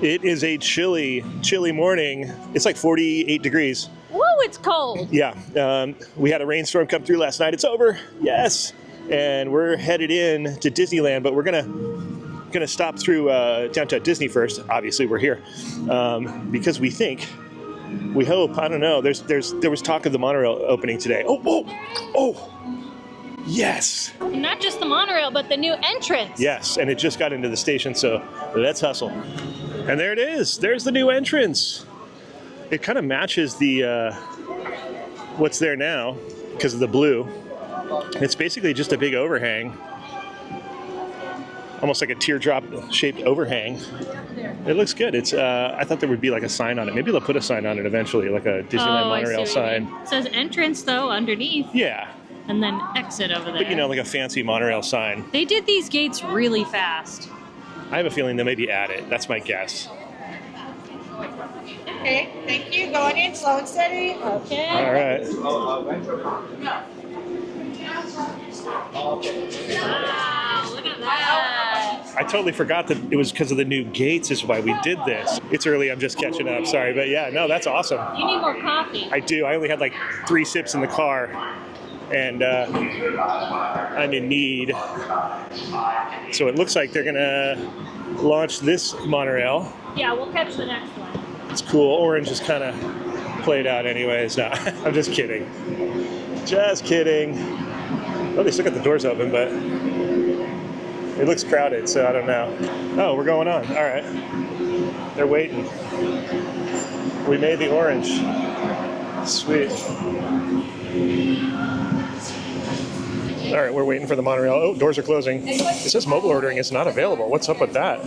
It is a chilly morning. It's like 48 degrees. Whoa, it's cold. Yeah, we had a rainstorm come through last night. It's over, yes. And we're headed in to Disneyland, but we're gonna stop through downtown Disney first. Obviously, we're here because we hope. I don't know. There was talk of the monorail opening today. Oh, yes. Not just the monorail, but the new entrance. Yes, and it just got into the station, so let's hustle. And there it is. There's the new entrance. It kind of matches the what's there now because of the blue. It's basically just a big overhang, almost like a teardrop-shaped overhang. It looks good. It's I thought there would be like a sign on it. Maybe they'll put a sign on it eventually, like a Disneyland monorail sign. It says entrance though underneath. Yeah. And then exit over there. But you know, like a fancy monorail sign. They did these gates really fast. I have a feeling they maybe add it. That's my guess. Okay, thank you. Going in slow and steady. Okay. All right. Wow, look at that. I totally forgot that it was because of the new gates is why we did this. It's early, I'm just catching up, sorry. But yeah, no, that's awesome. You need more coffee. I do. I only had like 3 sips in the car, and I'm in need. So it looks like they're gonna launch this monorail. Yeah, we'll catch the next one. It's cool. Orange is kind of played out anyways. No, I'm just kidding. Just kidding. Oh, they still got the doors open, but it looks crowded, so I don't know. Oh, we're going on. All right. They're waiting. We made the orange. Sweet. All right, we're waiting for the monorail. Oh, doors are closing. It says mobile ordering is not available. What's up with that?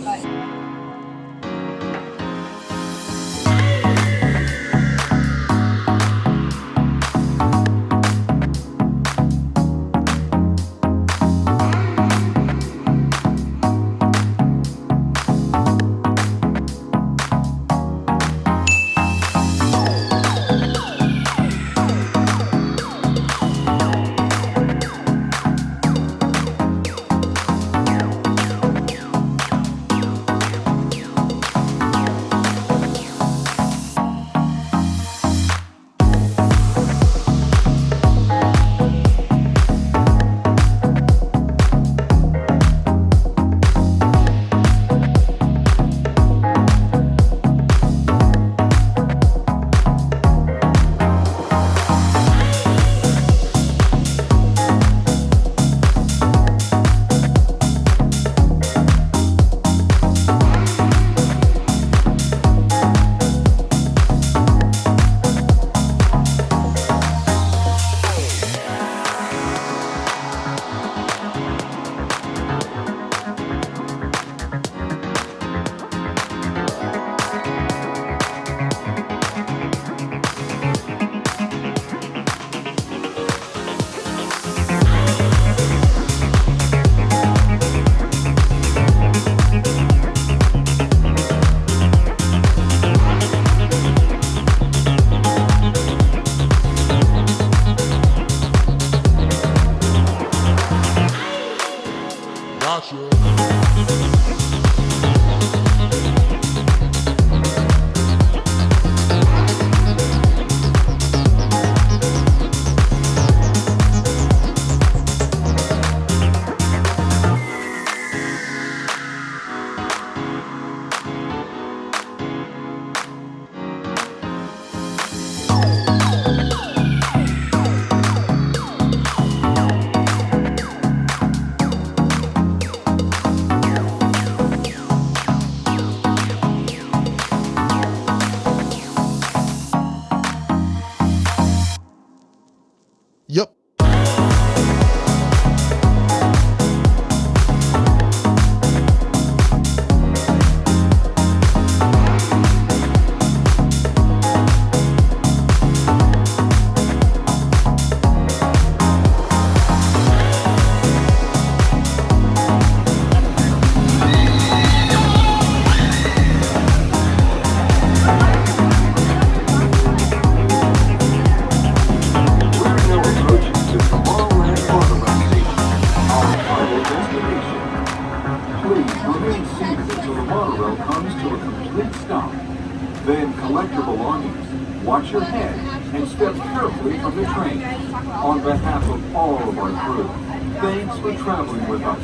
complete stop. Then collect your belongings, watch your head, and step carefully from the train. On behalf of all of our crew, thanks for traveling with us.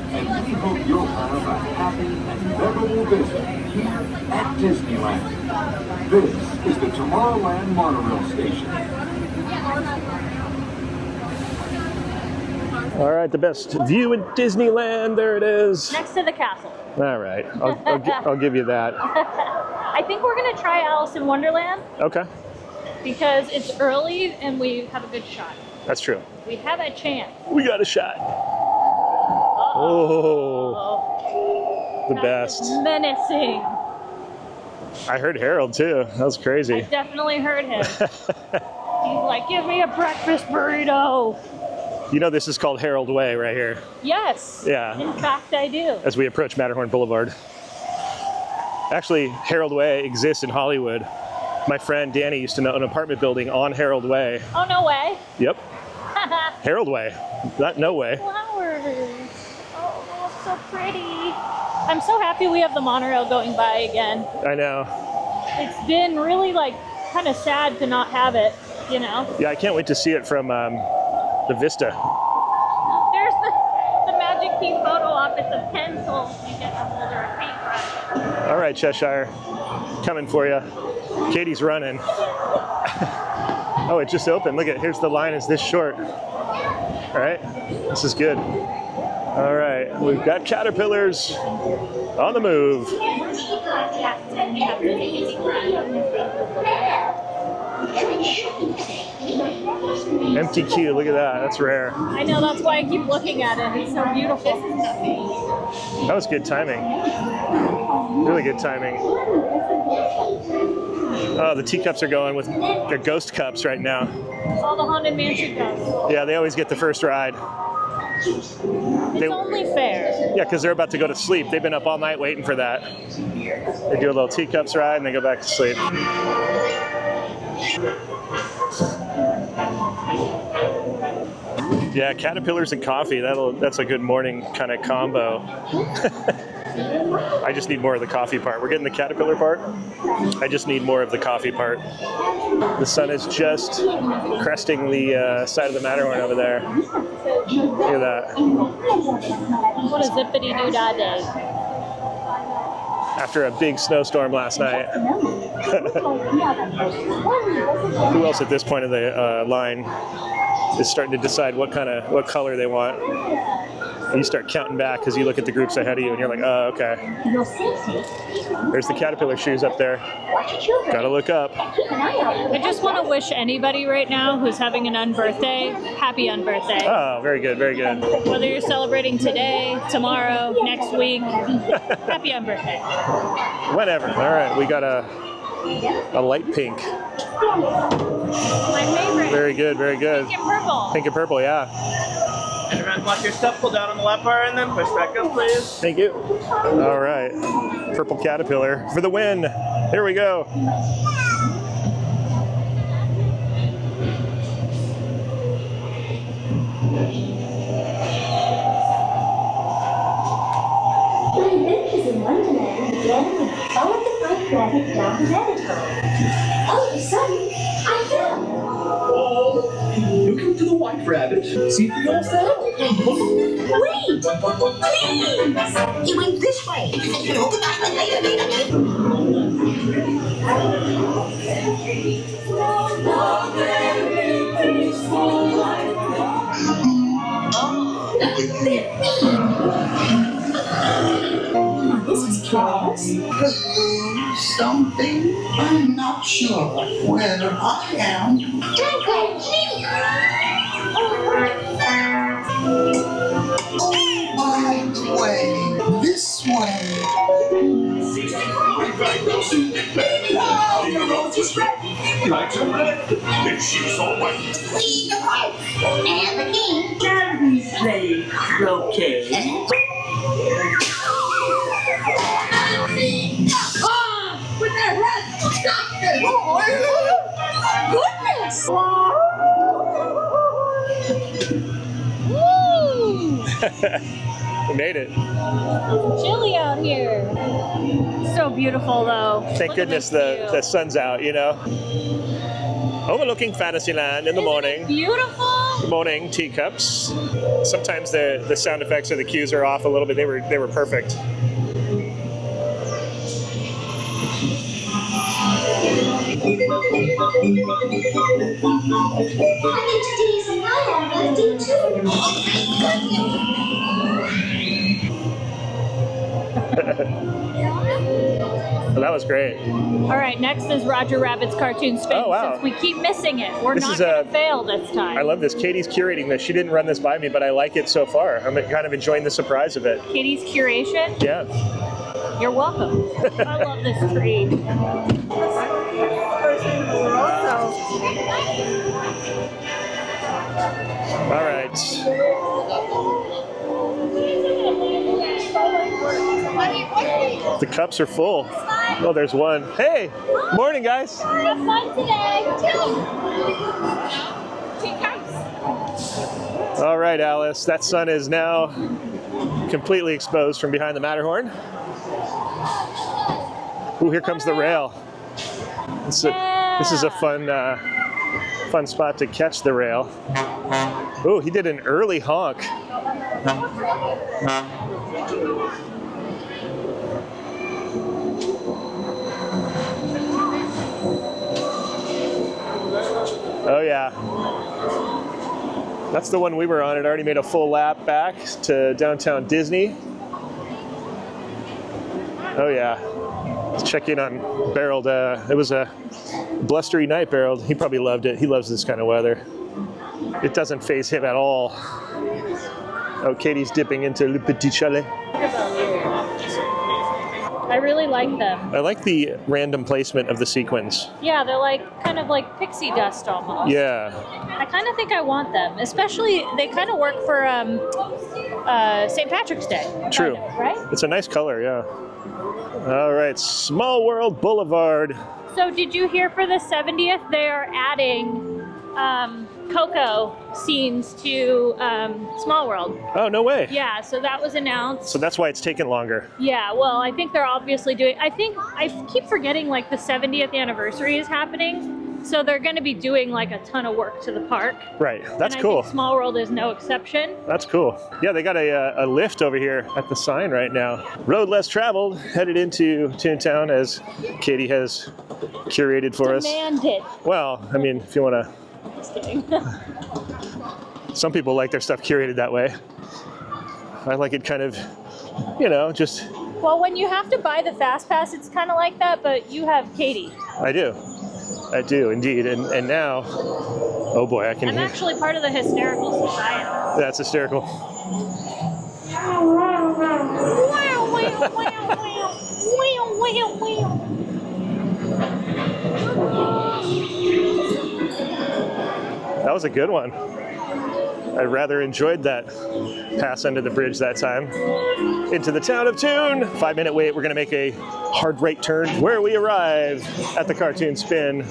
And we hope you'll have a happy and memorable visit here at Disneyland. This is the Tomorrowland monorail station. All right, the best view in Disneyland. There it is. Next to the castle. All right, I'll give you that. I think we're gonna try Alice in Wonderland Okay, because it's early and we have a good shot. that's true. We have a chance. We got a shot. Oh, the That best. is menacing. I heard Harold too. That was I crazy. definitely heard him. He's like, give me a breakfast burrito. You know this is called Harold Way right here. Yes. Yeah. In fact, I do. As we approach Matterhorn Boulevard. Actually, Harold Way exists in Hollywood. My friend Danny used to know an apartment building on Harold Way. Oh, no way. Yep, Harold Way, not no way. Flowers. Oh, they look so pretty. I'm so happy we have the monorail going by again. I know. It's been really like kind of sad to not have it, you know? Yeah, I can't wait to see it from the vista. There's the Magic Key photo op. It's a pencil. You get a holder, a paintbrush. All right, Cheshire, coming for you. Katie's running. Oh, it just opened. Look at, here's the line is this short. All right, this is good. All right, we've got caterpillars on the move. Empty queue, look at that, that's rare. I know, that's why I keep looking at it. It's so beautiful. That was good timing. Really good timing. Oh, the teacups are going with their ghost cups right now. All the Haunted Mansion goes. Yeah, they always get the first ride. It's only fair. Yeah, because they're about to go to sleep. They've been up all night waiting for that. They do a little teacups ride and they go back to sleep. Yeah, caterpillars and coffee. That's a good morning kind of combo. I just need more of the coffee part. We're getting the caterpillar part. I just need more of the coffee part. The sun is just cresting the side of the Matterhorn over there. Look at that. What a zippity-doo-dah day. After a big snowstorm last night. Who else at this point of the line is starting to decide what color they want? And you start counting back because you look at the groups ahead of you and you're like, oh, okay. There's the caterpillar shoes up there. Gotta look up. I just want to wish anybody right now who's having an unbirthday, happy unbirthday. Oh, very good, very good. Whether you're celebrating today, tomorrow, next week, happy unbirthday. Whatever. All right, we got a light pink. My favorite. Very good, very good. Pink and purple. Pink and purple, yeah. And around, watch your step, pull down on the lap bar, and then push back up, please. Thank you. All right. Purple caterpillar for the win. Here we go. Adventures in Wonderland began when I followed the white rabbit down the rabbit hole. All of a sudden, I fell. Looking for the white rabbit. See for yourself. Wait! Please! He went this way. This is curious. Something? I'm not sure where I am. Don't go, please! Right way. This way. Please, the wife and the king. Can we play croquet? With their heads! Stop it! Goodness! Woo! We made it. It's chilly out here. So beautiful though. Thank Look at goodness this view. the sun's out, you know. Overlooking Fantasyland in the Isn't morning. it beautiful? Good morning, teacups. Sometimes the sound effects or the cues are off a little bit. They were perfect. I'm into Disneyland. I'm birthday too. Well, that was great. All right, next is Roger Rabbit's cartoon spin. Oh, wow. Since we keep missing it, we're This not is going to fail this time. I love this. Katie's curating this. She didn't run this by me, but I like it so far. I'm kind of enjoying the surprise of it. Katie's curation. Yeah. You're welcome. I love this tree. All right. The cups are full. Oh, there's one. Hey, morning, guys. Have fun today. All right, Alice. That sun is now completely exposed from behind the Matterhorn. Ooh, here comes the rail. This is a fun spot to catch the rail. Ooh, he did an early honk. Oh yeah. That's the one we were on. It already made a full lap back to downtown Disney. Oh yeah. Let's check in on Barreled. It was a blustery night, Barreled. He probably loved it. He loves this kind of weather. It doesn't faze him at all. Oh, Katie's dipping into Le Petit Chalet. I really like them. I like the random placement of the sequins. Yeah, they're like kind of like pixie dust almost. Yeah. I kind of think I want them. Especially, they kind of work for St. Patrick's Day. True. Kind of, right? It's a nice color, yeah. All right, Small World Boulevard. So did you hear for the 70th, they are adding Coco scenes to Small World. Oh, no way. Yeah, so that was announced. So that's why it's taken longer. Yeah, well, I think they're obviously doing, I keep forgetting like the 70th anniversary is happening. So they're going to be doing like a ton of work to the park. Right, that's and cool. I think Small World is no exception. That's cool. Yeah, they got a lift over here at the sign right now. Road less traveled, headed into Toontown as Katie has curated for us. Demanded. Well, I mean, if you want to. Just kidding. Some people like their stuff curated that way. I like it kind of, you know, just. Well, when you have to buy the Fast Pass, it's kind of like that, but you have Katie. I do indeed. And now, oh boy, I can I'm hear. actually part of the Hysterical Society. That's hysterical. That was a good one. I rather enjoyed that pass under the bridge that time. Into the town of Toon. 5-minute wait. We're going to make a hard right turn where we arrive at the cartoon spin.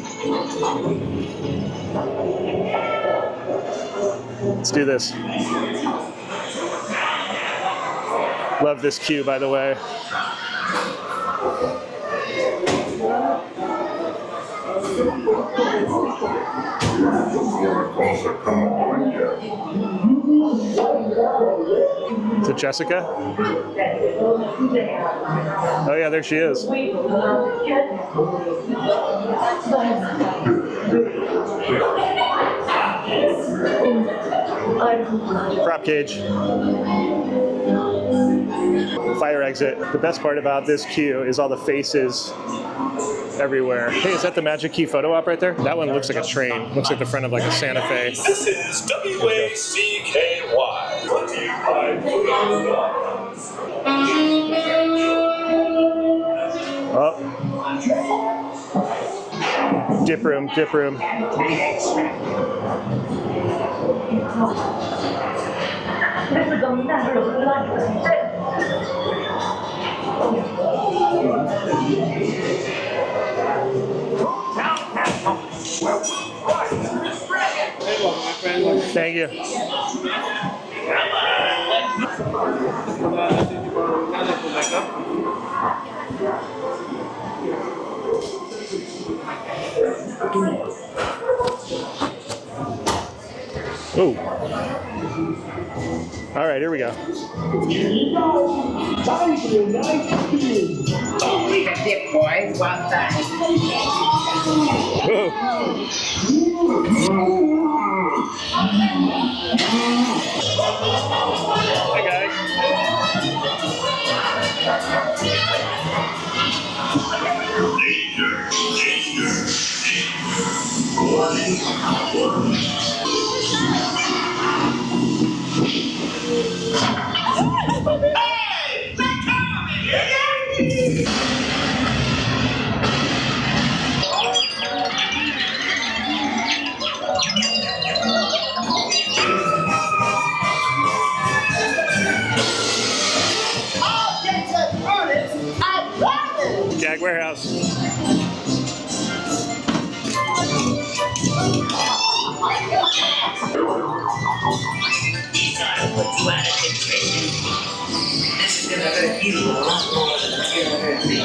Let's do this. Love this cue, by the way. Is it Jessica? Oh yeah, there she is. Prop cage. Fire exit. The best part about this queue is all the faces everywhere. Hey, is that the Magic Key photo op right there? That one looks like a train. Looks like the front of like a Santa Fe. This is WACKY. Brought to you by Oh. Dip room, dip room. Thank you. Oh. All right, here we go. Leave a dip, boys. One time. Whoa. Hi, guys. Gag Warehouse. This is gonna hurt you a lot more than it's gonna hurt me.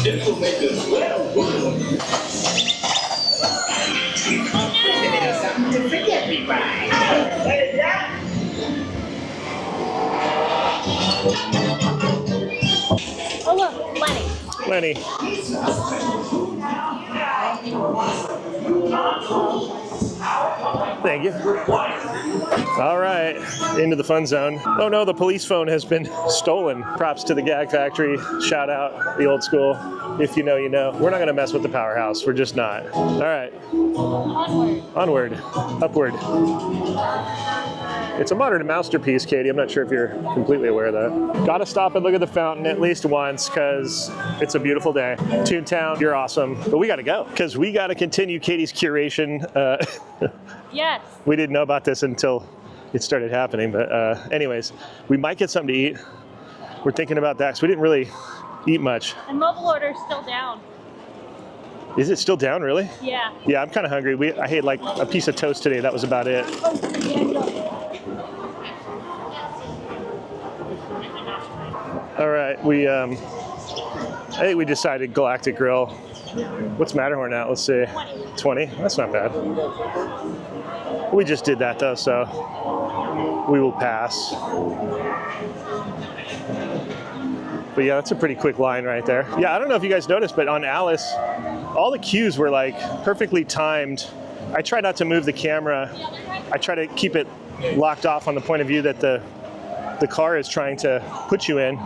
This will make us well work. A little something to forget me by. What is that? Oh look, Lenny. Lenny. Thank you. All right, into the fun zone. Oh no, the police phone has been stolen. Props to the Gag Factory. Shout out the old school. If you know, you know. We're not gonna mess with the powerhouse. We're just not. All right. Onward. Onward. Upward. It's a modern masterpiece, Katie. I'm not sure if you're completely aware of that. Gotta stop and look at the fountain at least once because it's a beautiful day. Toontown, you're awesome. But we gotta go because we gotta continue Katie's curation. Yes. We didn't know about this until it started happening. But anyways, we might get something to eat. We're thinking about that because we didn't really eat much. And mobile order's still down. Is it still down, really? Yeah. Yeah, I'm kind of hungry. I ate like a piece of toast today. That was about it. All right, I think we decided Galactic Grill. What's Matterhorn at? Let's see. 20. That's not bad. We just did that though, so we will pass. But yeah, that's a pretty quick line right there. Yeah, I don't know if you guys noticed, but on Alice, all the queues were like perfectly timed. I try not to move the camera. I try to keep it locked off on the point of view that the car is trying to put you in.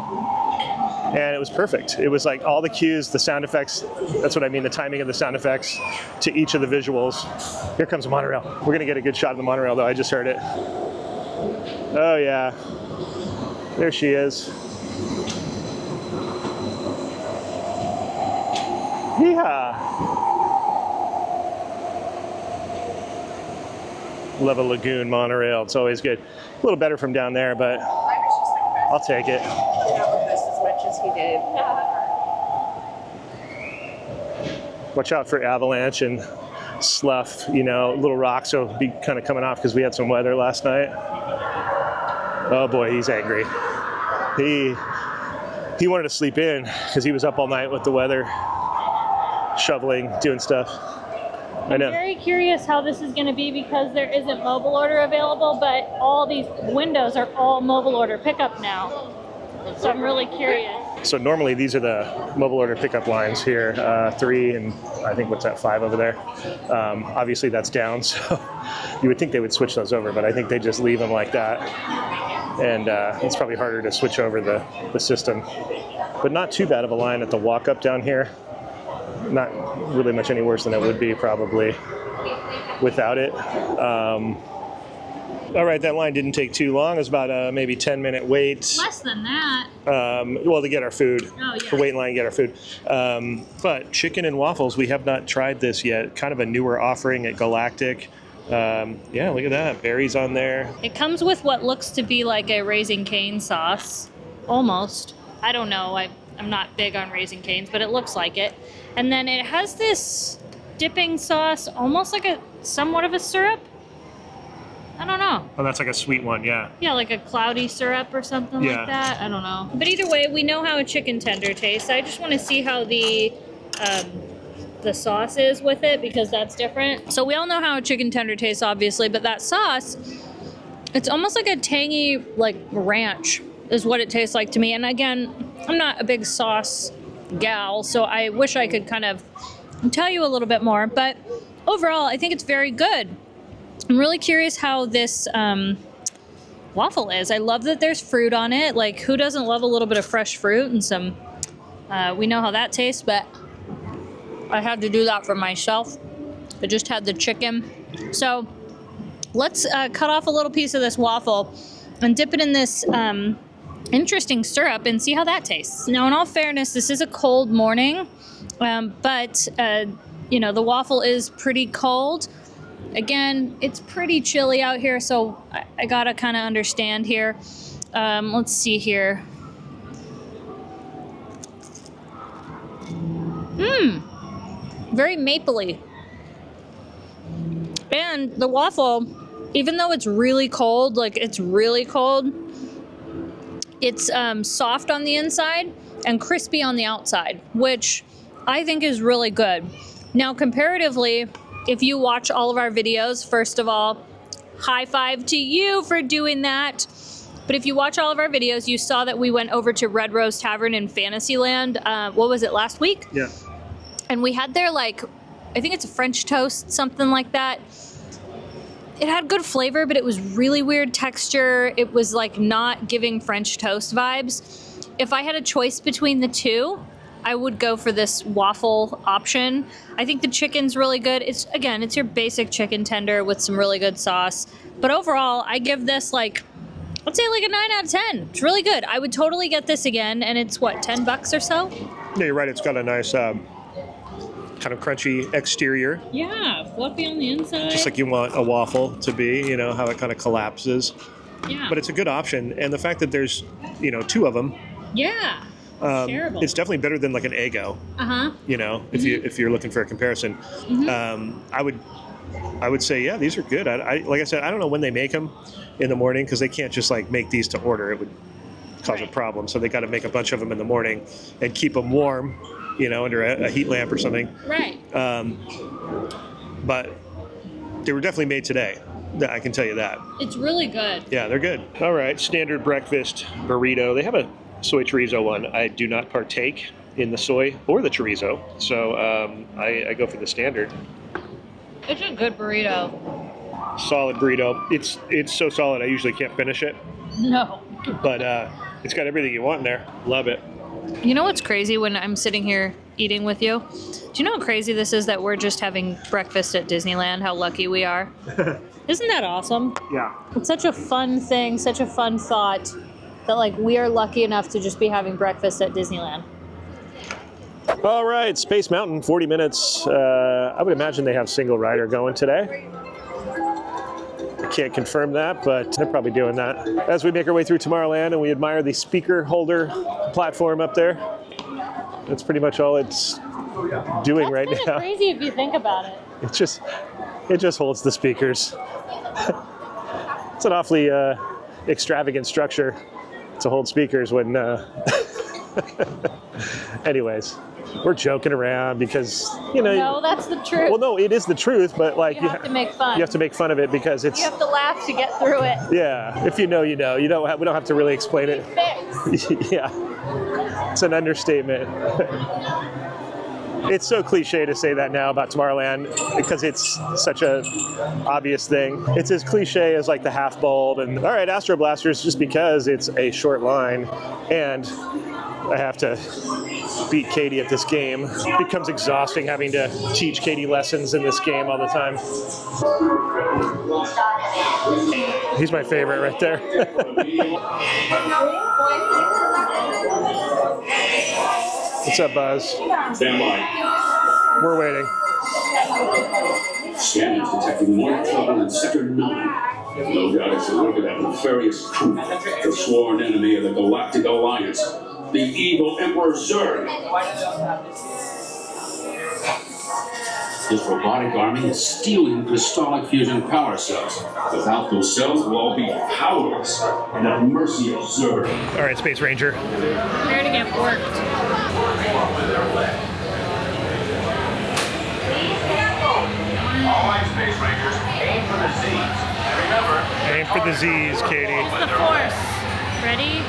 And it was perfect. It was like all the cues, the sound effects, that's what I mean, the timing of the sound effects to each of the visuals. Here comes the monorail. We're gonna get a good shot of the monorail though, I just heard it. Oh yeah, there she is. Yeehaw. Love a lagoon monorail, it's always good. A little better from down there, but I'll take it. As much as he did. Watch out for avalanche and slough, you know, little rocks will be kind of coming off because we had some weather last night. Oh boy, he's angry. He wanted to sleep in because he was up all night with the weather, shoveling, doing stuff. I know. I'm very curious how this is going to be because there isn't mobile order available, but all these windows are all mobile order pickup now. So I'm really curious. So normally these are the mobile order pickup lines here, 3 and I think what's that, 5 over there. Obviously that's down, so you would think they would switch those over, but I think they just leave them like that. And it's probably harder to switch over the system. But not too bad of a line at the walk up down here. Not really much any worse than it would be probably without it. All right, that line didn't take too long. It was about a maybe 10-minute wait. Less than that. Well, to get our food. Oh, yeah. To wait in line and get our food. But chicken and waffles, we have not tried this yet. Kind of a newer offering at Galactic. Yeah, look at that. Berries on there. It comes with what looks to be like a Raising Cane sauce. Almost. I don't know. I'm not big on Raising Canes, but it looks like it. And then it has this dipping sauce, almost like somewhat of a syrup. I don't know. Oh, that's like a sweet one, yeah. Yeah, like a cloudy syrup or something Yeah. like that. I don't know. But either way, we know how a chicken tender tastes. I just want to see how the sauce is with it, because that's different. So we all know how a chicken tender tastes, obviously, but that sauce, it's almost like a tangy, like ranch is what it tastes like to me. And again, I'm not a big sauce gal, so I wish I could kind of tell you a little bit more, but overall, I think it's very good. I'm really curious how this waffle is. I love that there's fruit on it. Like, who doesn't love a little bit of fresh fruit and some, we know how that tastes, but I had to do that for myself. I just had the chicken. So let's cut off a little piece of this waffle and dip it in this interesting syrup and see how that tastes. Now, in all fairness, this is a cold morning, but you know, the waffle is pretty cold. Again, it's pretty chilly out here, so I gotta kind of understand here. Let's see here. Very mapley. And the waffle, even though it's really cold, like it's really cold, it's soft on the inside and crispy on the outside, which I think is really good. Now, comparatively, if you watch all of our videos, first of all, high five to you for doing that. But if you watch all of our videos, you saw that we went over to Red Rose Tavern in Fantasyland. What was it, last week? Yeah. And we had their, like, I think it's a French toast, something like that. It had good flavor, but it was really weird texture. It was like not giving French toast vibes. If I had a choice between the two, I would go for this waffle option. I think the chicken's really good. It's your basic chicken tender with some really good sauce. But overall, I give this like, let's say like a 9 out of 10. It's really good. I would totally get this again, and it's what, $10 or so? Yeah, you're right. It's got a nice kind of crunchy exterior. Yeah, fluffy on the inside. Just like you want a waffle to be, you know, how it kind of collapses. Yeah. But it's a good option. And the fact that there's, you know, 2 of them. Yeah. Terrible. It's definitely better than like an Eggo. You know, if you're looking for a comparison. I would say, yeah, these are good. I like I said, I don't know when they make them in the morning, because they can't just like make these to order. It would cause a problem. So they got to make a bunch of them in the morning and keep them warm, you know, under a heat lamp or something. Right. But they were definitely made today. I can tell you that. It's really good. Yeah, they're good. All right, standard breakfast burrito. They have a soy chorizo one. I do not partake in the soy or the chorizo, so I go for the standard. It's a good burrito. Solid burrito. It's so solid I usually can't finish it, No. but it's got everything you want in there. Love it. You know what's crazy when I'm sitting here eating with you? Do you know how crazy this is that we're just having breakfast at Disneyland? How lucky we are. Isn't that awesome? Yeah. It's such a fun thing, such a fun thought that like we are lucky enough to just be having breakfast at Disneyland. All right, Space Mountain, 40 minutes. I would imagine they have single rider going today. I can't confirm that, but they're probably doing that. As we make our way through Tomorrowland and we admire the speaker holder platform up there, that's pretty much all it's doing right That's kind now. of crazy if you think about it. It just holds the speakers. It's an awfully extravagant structure to hold speakers when. Anyways, we're joking around because No, that's the truth. Well, no, it is the truth, but like you have to make fun. You have to make fun of it because it's. You have to laugh to get through it. Yeah, if you know, you know. We don't have to really explain it. Fixed. Yeah, it's an understatement. It's so cliche to say that now about Tomorrowland because it's such a obvious thing. It's as cliche as like the half bulb and all right, Astro Blasters, just because it's a short line and I have to beat Katie at this game. It becomes exhausting having to teach Katie lessons in this game all the time. He's my favorite right there. What's up, Buzz? Stand by. We're waiting. Scanners detecting more trouble in Sector 9. No doubt it's the work of that nefarious crew, the sworn enemy of the Galactic Alliance, the evil Emperor Zurg. This robotic army is stealing crystallic fusion power cells. Without those cells, we'll all be powerless and at the mercy of Zurg. All right, Space Ranger. Prepare to get worked. All right, Space Rangers, aim for the Z's. And remember, Aim for the Z's, Katie. It's the Force. Ready?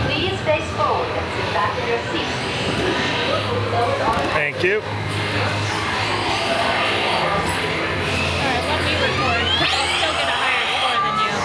Please face forward and sit back in your seat. Thank you. Alright, let me record, because I'll still get a higher score than you.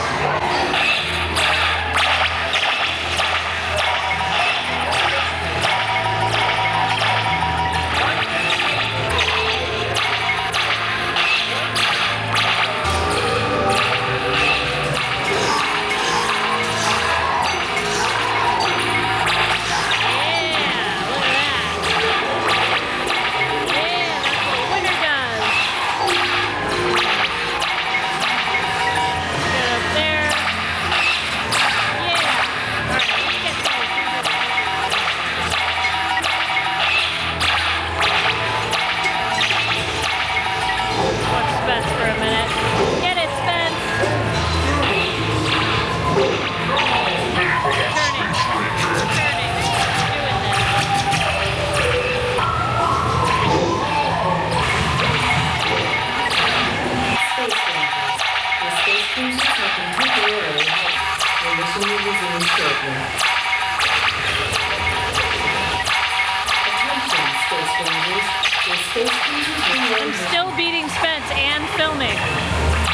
I'm still beating Spence and filming.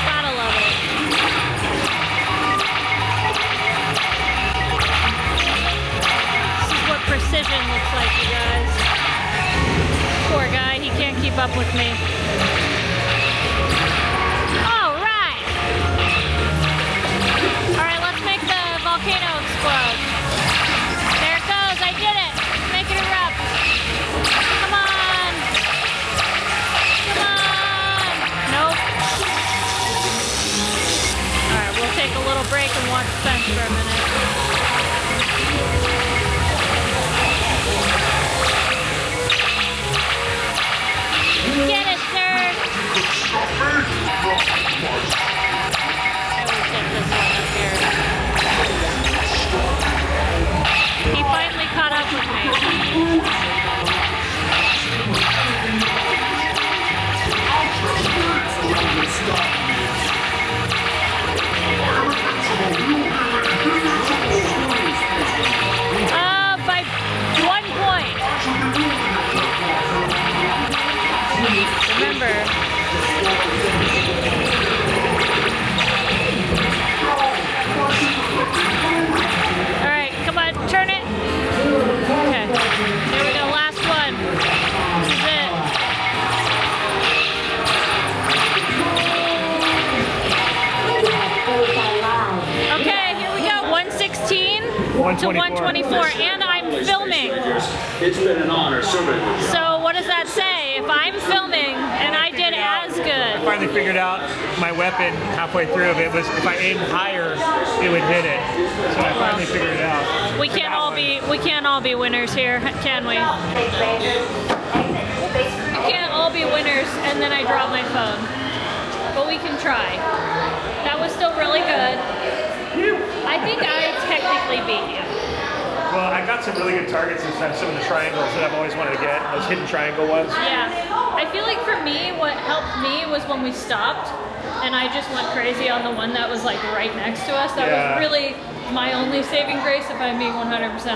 Gotta love it. This is what precision looks like, you guys. Poor guy, he can't keep up with me. Alright! Alright, let's make the volcano explode. There it goes, I did it! Make it erupt. Come on! Come on! Nope. Alright, we'll take a little break and watch Spence for a minute. Get it, sir! I will take this one up here. He finally caught up with me. By 1 point. Remember. All right, come on, turn it. Okay, there we go, last one. This is it. Okay, here we go, 116 to 124, and I'm filming. It's been an honor serving with you. So what does that say? If I'm filming and I did as I good. finally figured out my weapon halfway through. If it was, if I aimed higher, it would hit it. So I finally figured it out. We can't all be winners here, can we? We can't all be winners, and then I drop my phone. But we can try. That was still really good. I think I technically beat you. Well, I got some really good targets this time. Some of the triangles that I've always wanted to get, those hidden triangle ones. Yeah. I feel like for me, what helped me was when we stopped, and I just went crazy on the one that was like right next to us. That was really my only saving grace, if I'm being 100%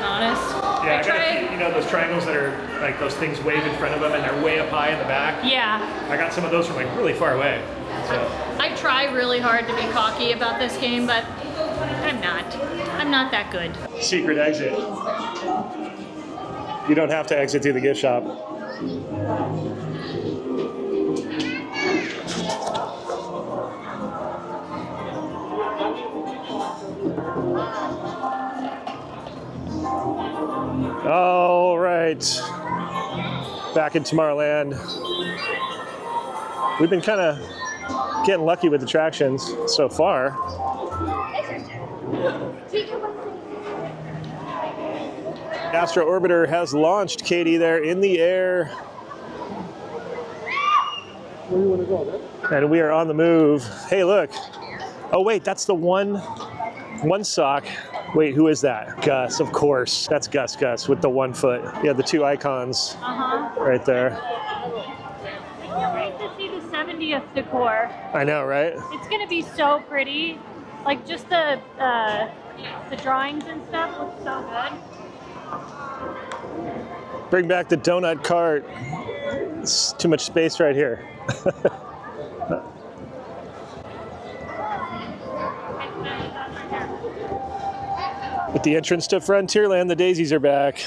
honest. Yeah, I got a few, you know, those triangles that are like those things wave in front of them and they're way up high in the back. Yeah. I got some of those from like really far away. So. I try really hard to be cocky about this game, but I'm not. I'm not that good. Secret exit. You don't have to exit through the gift shop. All right. Back in Tomorrowland. We've been kind of getting lucky with attractions so far. Astro Orbiter has launched, Katie, there in the air. And we are on the move. Hey, look. Oh, wait, that's the one sock. Wait, who is that? Gus, of course. That's Gus with the 1 foot. Yeah, the two icons right there. I can't wait to see the 70th decor. I know, right? It's gonna be so pretty. Like just the drawings and stuff look so good. Bring back the donut cart. It's too much space right here. At the entrance to Frontierland, the daisies are back.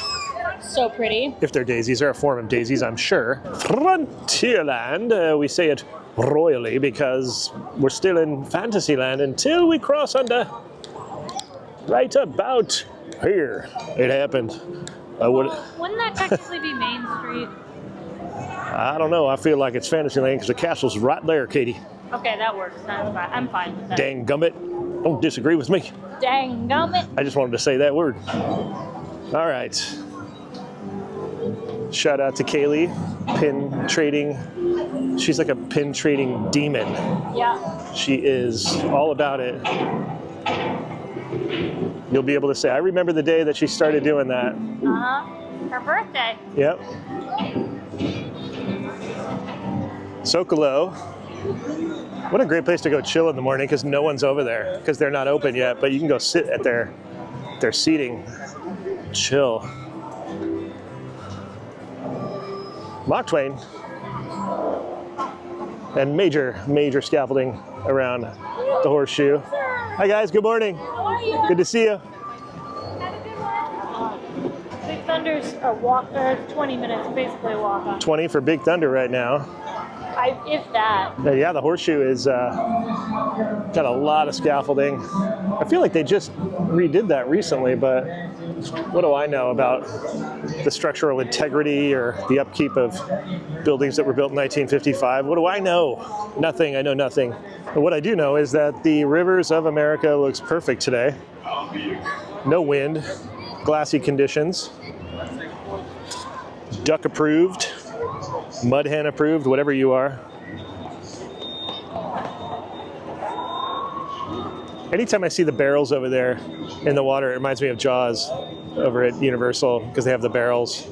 So pretty. If they're daisies, are a form of daisies, I'm sure. Frontierland, we say it royally because we're still in Fantasyland until we cross under right about here. It happened. Wouldn't that technically be Main Street? I don't know. I feel like it's Fantasyland because the castle's right there, Katie. Okay, that works. That's fine. I'm fine with that. Dang gummit. Don't disagree with me. Dang gummit. I just wanted to say that word. All right. Shout out to Kaylee, pin trading. She's like a pin trading demon. Yeah. She is all about it. You'll be able to say, I remember the day that she started doing that. Her birthday. Yep. Socolo. What a great place to go chill in the morning because no one's over there because they're not open yet, but you can go sit at their seating, chill. Mark Twain. And major scaffolding around the horseshoe. Hi guys, good morning. How are you? Good to see you. Big Thunder's a walk, 20 minutes, basically a walk on. 20 for Big Thunder right now. If that. Yeah, the horseshoe is got a lot of scaffolding. I feel like they just redid that recently, but what do I know about the structural integrity or the upkeep of buildings that were built in 1955? What do I know? Nothing. I know nothing. But what I do know is that the Rivers of America looks perfect today. No wind, glassy conditions. Duck approved, mud hen approved, whatever you are. Anytime I see the barrels over there in the water, it reminds me of Jaws over at Universal because they have the barrels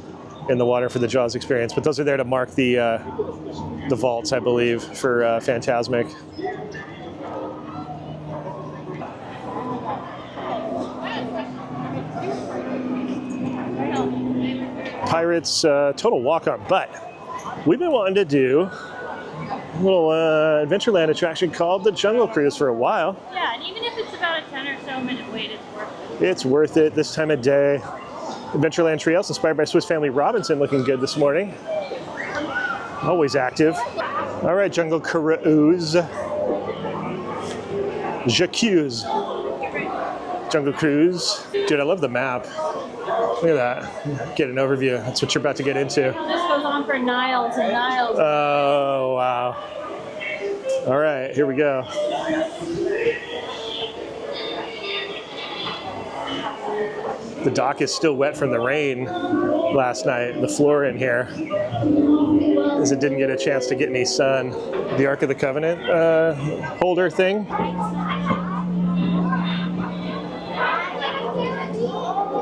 in the water for the Jaws experience. But those are there to mark the vaults, I believe, for Phantasmic. Pirates total walk-on, but we've been wanting to do a little Adventureland attraction called the Jungle Cruise for a while. Yeah, and even if it's about a 10 or so minute wait, it's worth it. It's worth it this time of day. Adventureland Treehouse inspired by Swiss Family Robinson looking good this morning. Always active. All right, Jungle Cruise. J'accuse. Jungle Cruise. Dude, I love the map. Look at that. Get an overview. That's what you're about to get into. This goes on for Niles and Niles. Oh, wow. All right, here we go. The dock is still wet from the rain last night. The floor in here, as it didn't get a chance to get any sun. The Ark of the Covenant holder thing.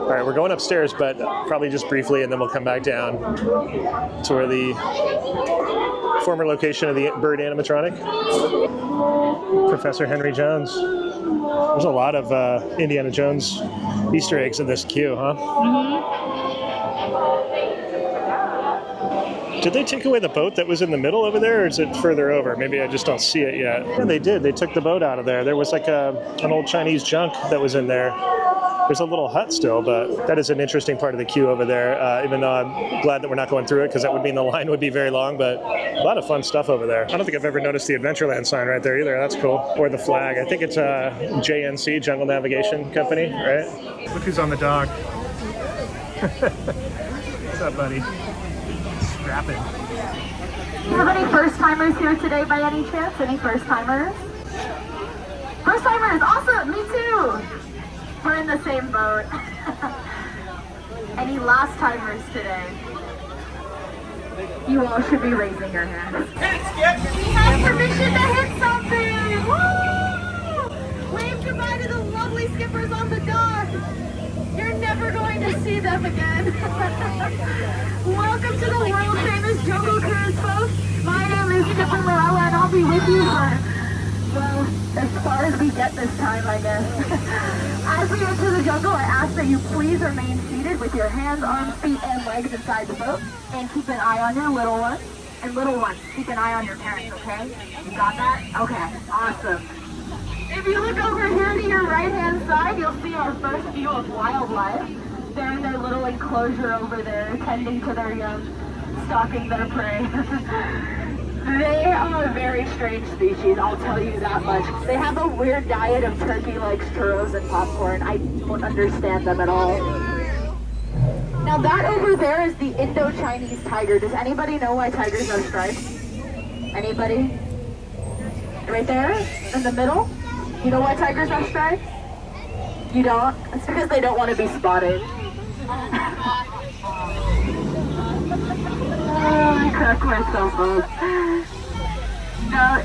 All right, we're going upstairs, but probably just briefly, and then we'll come back down to where the former location of the bird animatronic. Professor Henry Jones. There's a lot of Indiana Jones Easter eggs in this queue, huh? Mm-hmm. Did they take away the boat that was in the middle over there, or is it further over? Maybe I just don't see it yet. Yeah, they did. They took the boat out of there. There was like an old Chinese junk that was in there. There's a little hut still, but that is an interesting part of the queue over there, even though I'm glad that we're not going through it because that would mean the line would be very long, but a lot of fun stuff over there. I don't think I've ever noticed the Adventureland sign right there either. That's cool. Or the flag. I think it's JNC, Jungle Navigation Company, right? Look who's on the dock. What's up, buddy? Strapping. Do you have any first-timers here today by any chance? Any first-timers? First-timers! Awesome! Me too! We're in the same boat. Any last-timers today? You all should be raising your hands. Skip! We have permission to hit something! Woo! Wave goodbye to the lovely skippers on the dock. You're never going to see them again. Welcome to the world famous Jungle Cruise, folks. My name is Skipper Morella and I'll be with you for, well, as far as we get this time, I guess. As we enter the jungle, I ask that you please remain seated with your hands, arms, feet, and legs inside the boat. And keep an eye on your little ones. And little ones, keep an eye on your parents, okay? You got that? Okay, awesome. If you look over here to your right-hand side, you'll see our first view of wildlife. They're in their little enclosure over there, tending to their young, stalking their prey. They are a very strange species, I'll tell you that much. They have a weird diet of turkey legs, churros, and popcorn. I don't understand them at all. Now that over there is the Indo-Chinese tiger. Does anybody know why tigers are striped? Anybody? Right there, in the middle? You know why tigers are striped? You don't? It's because they don't want to be spotted. I crack myself up. Now,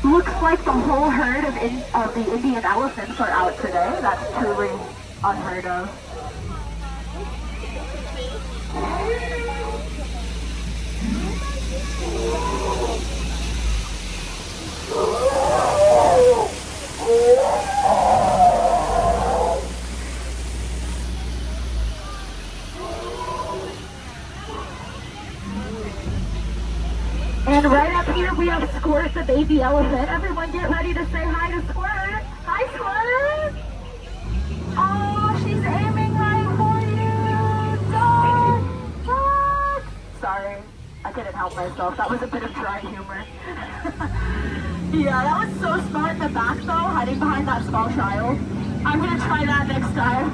looks like the whole herd of the Indian elephants are out today. That's truly unheard of. And right up here we have Squirt, the baby elephant. Everyone get ready to say hi to Squirt. Hi, Squirt! Oh, she's aiming right for you! Dog! Dog! Sorry, I couldn't help myself. That was a bit of dry humor. Yeah, that was so smart in the back though, hiding behind that small child. I'm gonna try that next time.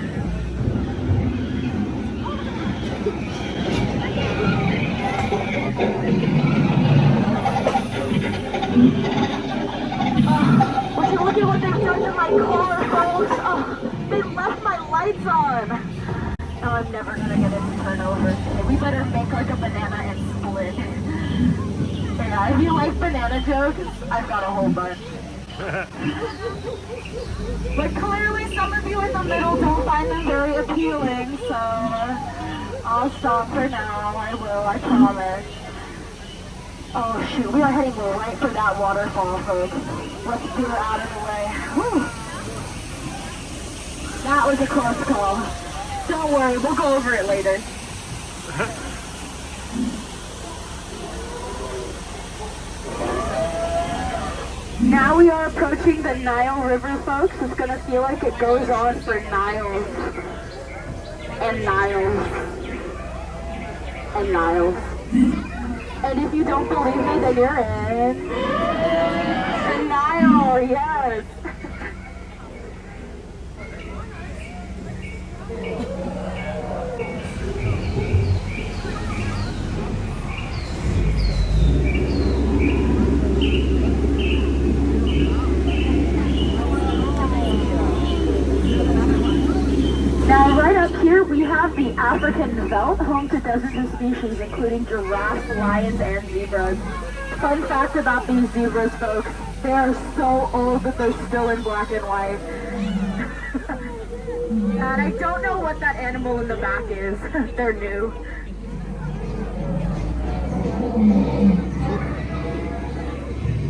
Would you look at what they've done to my car, folks? Oh, they left my lights on. Oh, I'm never gonna get it to turn over. We better make like a banana and split. Yeah, if you like banana jokes, I've got a whole bunch. But clearly some of you in the middle don't find them very appealing, so I'll stop for now. I will, I promise. Oh shoot, we are heading right for that waterfall, folks. Let's get her out of the way. Whew. That was a close call. Don't worry, we'll go over it later. Now we are approaching the Nile River, folks. It's gonna feel like it goes on for Niles. And Niles. And Niles. And if you don't believe me, then you're in. The Nile, yes. Now right up here we have the African veldt, home to dozens of species including giraffes, lions, and zebras. Fun fact about these zebras, folks, they are so old that they're still in black and white. And I don't know what that animal in the back is. They're new.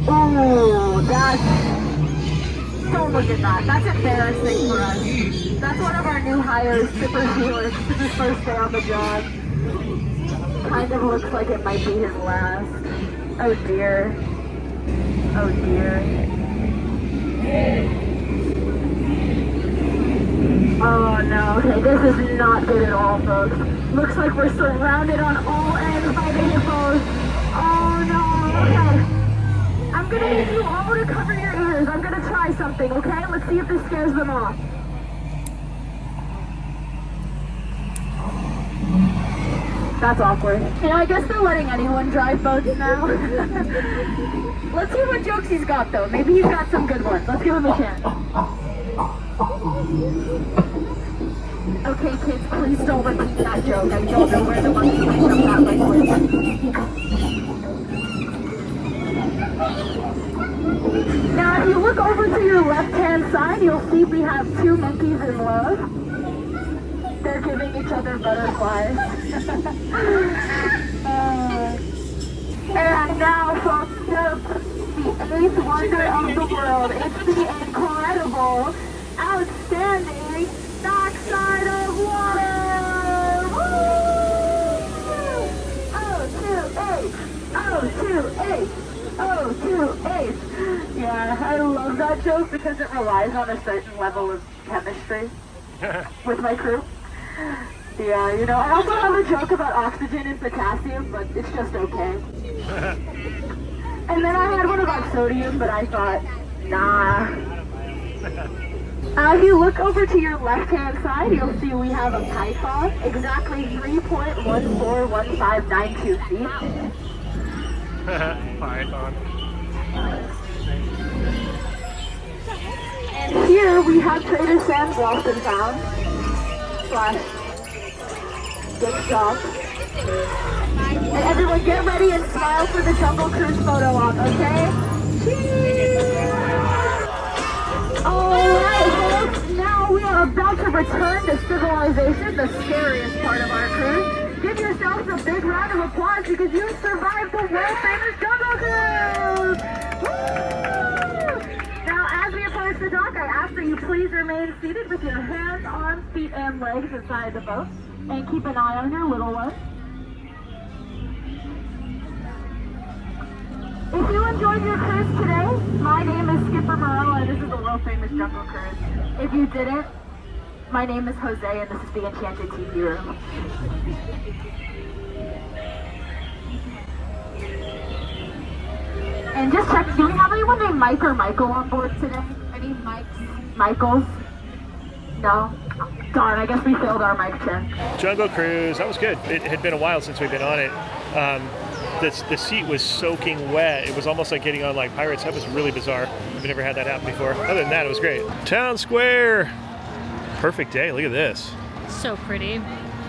Oh, don't look at that. That's embarrassing for us. That's one of our new hires, Skipper Felix. This is his first day on the job. Kind of looks like it might be his last. Oh dear. Oh dear. Oh no, okay, this is not good at all, folks. Looks like we're surrounded on all ends by the hippos. Oh no, okay. I'm gonna need you all to cover your ears. I'm gonna try something, okay? Let's see if this scares them off. That's awkward. You know, I guess they're letting anyone drive boats now. Let's see what jokes he's got, though. Maybe he's got some good ones. Let's give him a chance. Okay, kids, please don't repeat that joke. I don't know where the monkey picked up that language. butterflies. And now for the eighth wonder of the world. It's the incredible, outstanding backside of water. Woo! Oh, 2 8. Yeah, I love that joke because it relies on a certain level of chemistry with my crew. Yeah, you know, I also have a joke about oxygen and potassium, but it's just okay. And then I had one about sodium, but I thought, nah. If you look over to your left-hand side, you'll see we have a python, exactly 3.141592 feet. Python. And here we have Trader Sam's Lost and Found. Good job. And everyone get ready and smile for the Jungle Cruise photo op, okay? Cheers! Alright folks, now we are about to return to civilization, the scariest part of our cruise. Give yourselves a big round of applause because you survived the world famous Jungle Cruise! Woo! Now as we approach the dock, I ask that you please remain seated with your hands, arms, feet, and legs inside the boat. And keep an eye on your little one. If you enjoyed your cruise today, my name is Skipper Morel and this is the world famous Jungle Cruise. If you didn't, my name is Jose and this is the Enchanted TV Room. And just check, do we have anyone named Mike or Michael on board today? Any Mikes? Michaels? No? Darn, I guess we failed our mic check. Jungle Cruise, that was good. It had been a while since we've been on it. The seat was soaking wet. It was almost like getting on like Pirates. That was really bizarre. We've never had that happen before. Other than that, it was great. Town Square. Perfect day. Look at this. So pretty.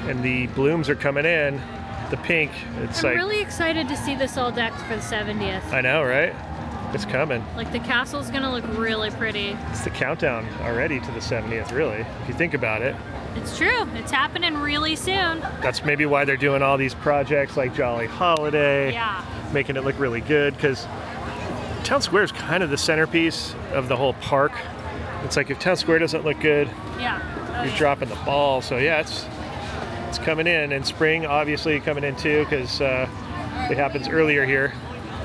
And the blooms are coming in. The pink. It's I'm really excited to see this all decked for the 70th. I know, right? It's coming. Like the castle's gonna look really pretty. It's the countdown already to the 70th, really, if you think about it. It's true. It's happening really soon. That's maybe why they're doing all these projects like Jolly Holiday. Yeah. Making it look really good, because Town Square is kind of the centerpiece of the whole park. It's like if Town Square doesn't look good, yeah, you're dropping the ball. So yeah, it's coming in, and spring obviously coming in too, because it happens earlier here.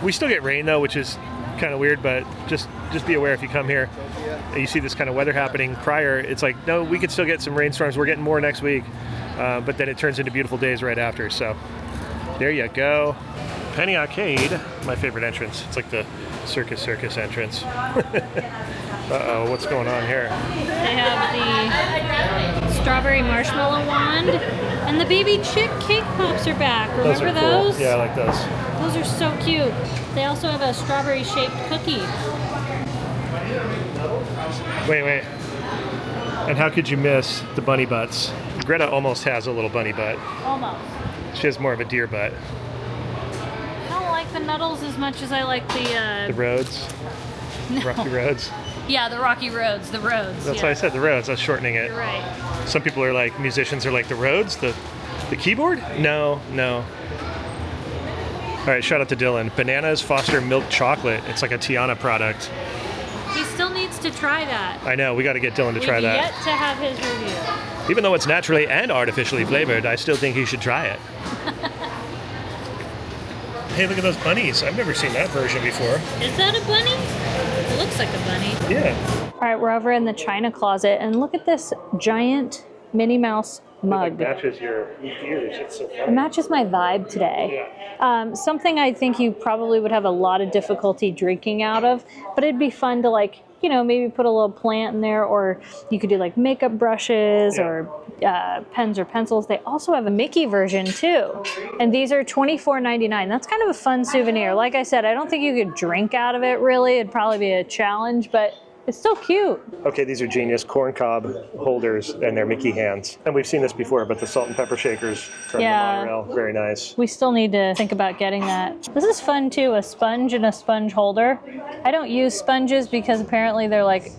We still get rain though, which is kind of weird, but just be aware if you come here and you see this kind of weather happening prior. It's like, no, we could still get some rainstorms. We're getting more next week, but then it turns into beautiful days right after. So there you go. Penny Arcade, my favorite entrance. It's like the circus entrance. Uh-oh, what's going on here? They have the strawberry marshmallow wand, and the baby chick cake pops are back. Remember those? Cool. Yeah, I like those. Those are so cute. They also have a strawberry shaped cookie. Wait. And how could you miss the bunny butts? Greta almost has a little bunny butt. Almost. She has more of a deer butt. I don't like the Nuttles as much as I like the roads? No. Rocky roads? Yeah, the rocky roads, the roads. That's why I said the roads. I was shortening it. You're right. Some people are like, musicians are like, the roads? The keyboard? No. All right, shout out to Dylan. Bananas Foster Milk Chocolate. It's like a Tiana product. He still needs to try that. I know, we got to get Dylan to try that. We've yet to have his review. Even though it's naturally and artificially flavored, I still think he should try it. Hey, look at those bunnies. I've never seen that version before. Is that a bunny? It looks like a bunny. Yeah. All right, we're over in the china closet, and look at this giant Minnie Mouse mug. It matches your ears. It's so funny. It matches my vibe today. Yeah. Something I think you probably would have a lot of difficulty drinking out of, but it'd be fun to maybe put a little plant in there, or you could do like makeup brushes or pens or pencils. They also have a Mickey version too. And these are $24.99. That's kind of a fun souvenir. Like I said, I don't think you could drink out of it really. It'd probably be a challenge, but it's still cute. Okay, these are genius corn cob holders, and they're Mickey hands. And we've seen this before, but the salt and pepper shakers from the monorail, very nice. We still need to think about getting that. This is fun too, a sponge and a sponge holder. I don't use sponges because apparently they're like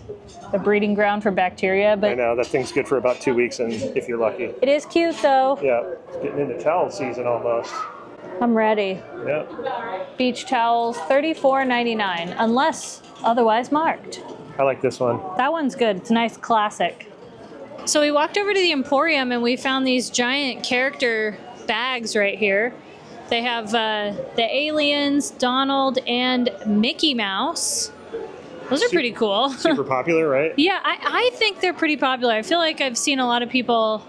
a breeding ground for bacteria, I but know, that thing's good for about 2 weeks, and if you're lucky. it is cute though. Yeah, it's getting into towel season almost. I'm ready. Yeah. Beach towels, $34.99, unless otherwise marked. I like this one. That one's good. It's a nice classic. So we walked over to the Emporium and we found these giant character bags right here. They have the aliens, Donald, and Mickey Mouse. Those are pretty cool. Super popular, right? Yeah, I think they're pretty popular. I feel like I've seen a lot of people